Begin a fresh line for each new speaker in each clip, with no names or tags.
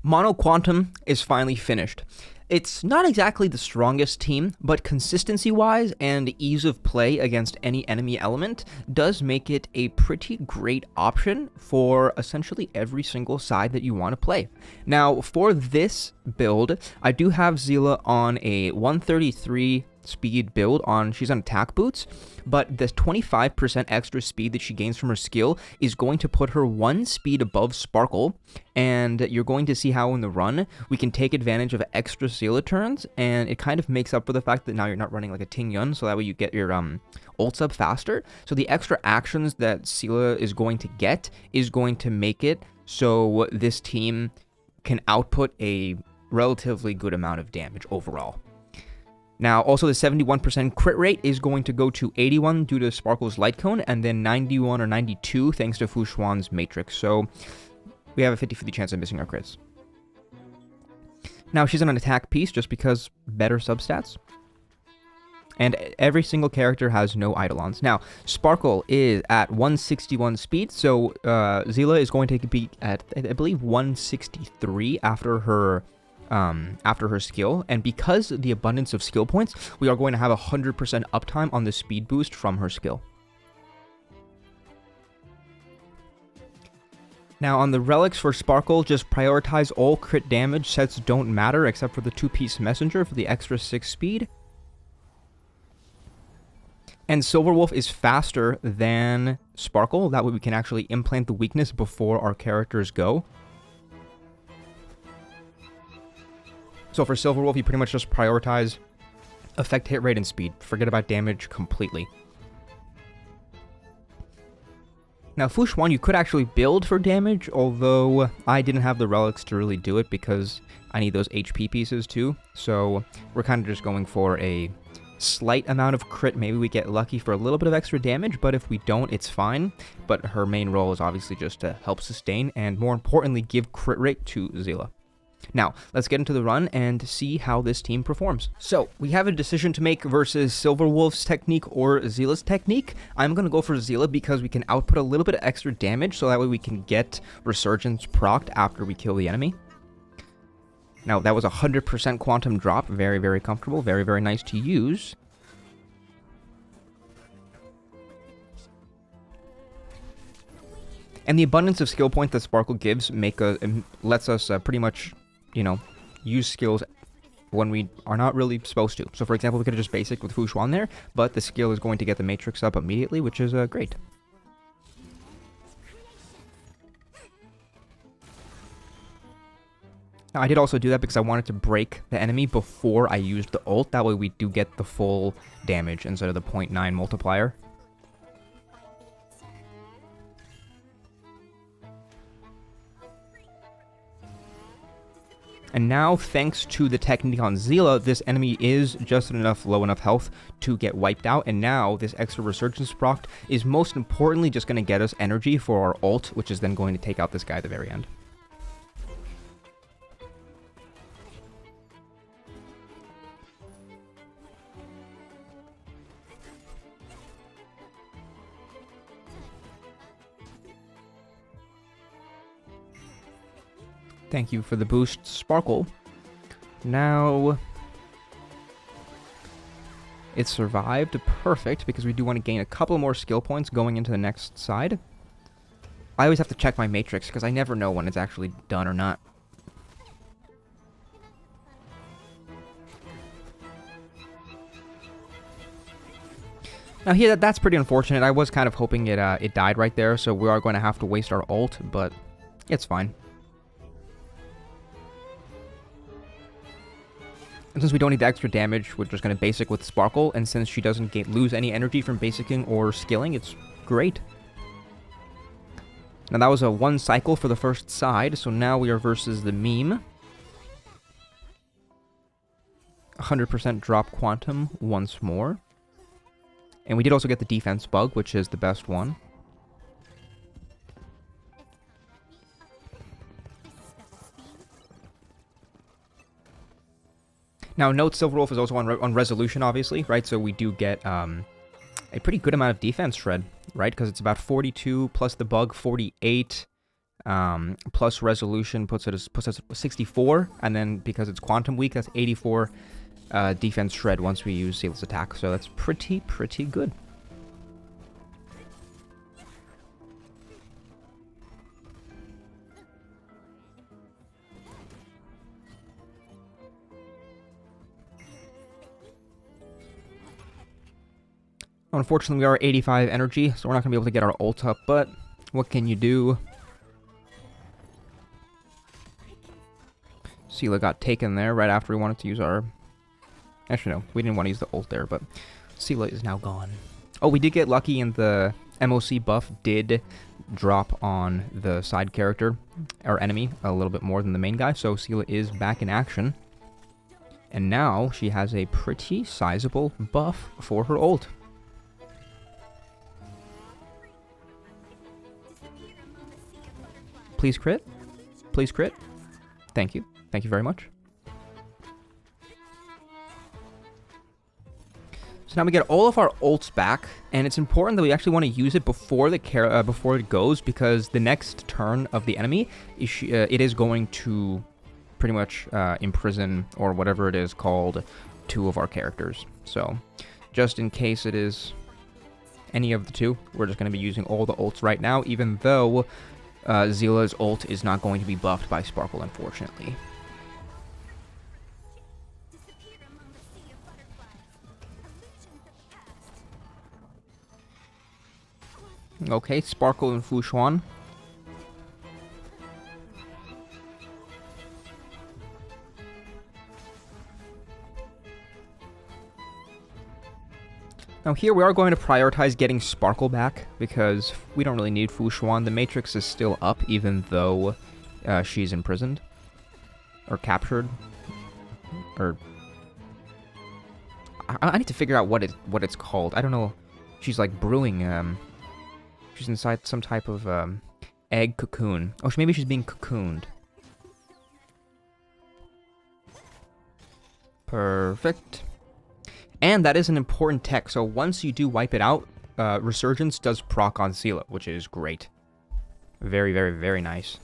Mono Quantum is finally finished. It's not exactly the strongest team, but consistency-wise and ease of play against any enemy element does make it a pretty great option for essentially every single side that you want to play. Now, for this build, I do have Zila on a 133 speed build she's on attack boots, but the 25% extra speed that she gains from her skill is going to put her one speed above Sparkle, and you're going to see how in the run we can take advantage of extra Zila turns, and it kind of makes up for the fact that now you're not running like a Ting Yun, so that way you get your ults up faster. So the extra actions that Zila is going to get is going to make it so this team can output a relatively good amount of damage overall. Now, also the 71% crit rate is going to go to 81 due to Sparkle's Light Cone, and then 91 or 92 thanks to Fu Xuan's Matrix. So we have a 50-50 chance of missing our crits. Now, she's on an attack piece just because better substats. And every single character has no Eidolons. Now, Sparkle is at 161 speed, so Zila is going to be at, I believe, 163 after her skill, and because of the abundance of skill points, we are going to have 100% uptime on the speed boost from her skill. Now on the relics for Sparkle, just prioritize all crit damage, sets don't matter except for the 2-piece messenger for the extra 6 speed. And Silverwolf is faster than Sparkle, that way we can actually implant the weakness before our characters go. So for Silverwolf, you pretty much just prioritize effect, hit rate, and speed. Forget about damage completely. Now, Fu Xuan, you could actually build for damage, although I didn't have the relics to really do it because I need those HP pieces too. So we're kind of just going for a slight amount of crit. Maybe we get lucky for a little bit of extra damage, but if we don't, it's fine. But her main role is obviously just to help sustain and, more importantly, give crit rate to Zila. Now, let's get into the run and see how this team performs. So, we have a decision to make versus Silverwolf's technique or Zila's technique. I'm going to go for Zila because we can output a little bit of extra damage, so that way we can get Resurgence procced after we kill the enemy. Now, that was a 100% quantum drop. Very, very comfortable. Very, very nice to use. And the abundance of skill points that Sparkle gives lets us pretty much, use skills when we are not really supposed to. So for example, we could have just basic with Fu Xuan there, but the skill is going to get the Matrix up immediately, which is great. Now I did also do that because I wanted to break the enemy before I used the ult, that way we do get the full damage instead of the 0.9 multiplier. And now, thanks to the technique on Zila, this enemy is just low enough health to get wiped out, and now this extra Resurgence proc is most importantly just going to get us energy for our ult, which is then going to take out this guy at the very end. Thank you for the boost, Sparkle. Now, it survived. Perfect, because we do want to gain a couple more skill points going into the next side. I always have to check my Matrix, because I never know when it's actually done or not. Now here, that's pretty unfortunate. I was kind of hoping it died right there, so we are going to have to waste our ult, but it's fine. And since we don't need the extra damage, we're just going to basic with Sparkle, and since she doesn't lose any energy from basicking or skilling, it's great. Now that was a 1 cycle for the first side, so now we are versus the meme. 100% drop quantum once more. And we did also get the defense bug, which is the best one. Now, note Silverwolf is also on resolution, obviously, right? So we do get a pretty good amount of defense shred, right? Because it's about 42 plus the bug, 48. Plus resolution puts us at 64, and then because it's quantum weak, that's 84 defense shred once we use Seal's attack. So that's pretty good. Unfortunately, we are 85 energy, so we're not going to be able to get our ult up, but what can you do? Seela got taken there right after we wanted to use our... Actually, no, we didn't want to use the ult there, but Seela is now gone. Oh, we did get lucky, and the MOC buff did drop on the side character, our enemy, a little bit more than the main guy, so Seela is back in action. And now she has a pretty sizable buff for her ult. Please crit. Please crit. Thank you. Thank you very much. So now we get all of our ults back, and it's important that we actually want to use it before before it goes, because the next turn of the enemy, it is going to pretty much imprison, or whatever it is called, 2 of our characters. So just in case it is any of the 2, we're just going to be using all the ults right now, even though Zila's ult is not going to be buffed by Sparkle, unfortunately. Okay, Sparkle and Fu Xuan. Now here we are going to prioritize getting Sparkle back, because we don't really need Fu Xuan. The Matrix is still up, even though she's imprisoned. Or captured. Or... I need to figure out what it's called. I don't know. She's like brewing, she's inside some type of egg cocoon. Oh, maybe she's being cocooned. Perfect. And that is an important tech, so once you do wipe it out, Resurgence does proc on Seela, which is great. Very, very, very nice.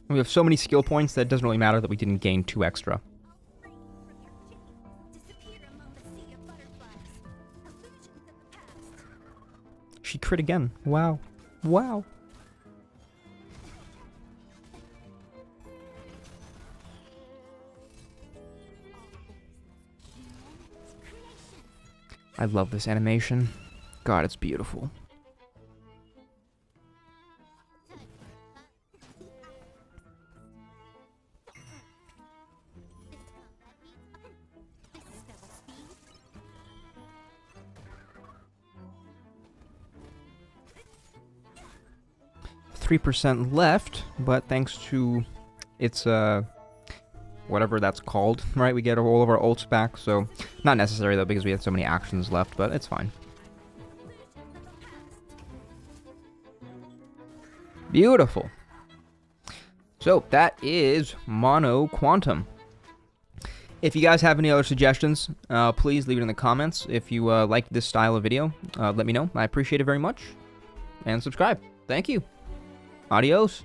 We have so many skill points that it doesn't really matter that we didn't gain 2 extra. She crit again. Wow. Wow. I love this animation. God, it's beautiful. .3% left, but thanks to its whatever that's called, right? We get all of our ults back, so not necessary though because we had so many actions left, but it's fine. Beautiful. So that is Mono Quantum. If you guys have any other suggestions, please leave it in the comments. If you like this style of video, let me know. I appreciate it very much. And subscribe. Thank you. Adios.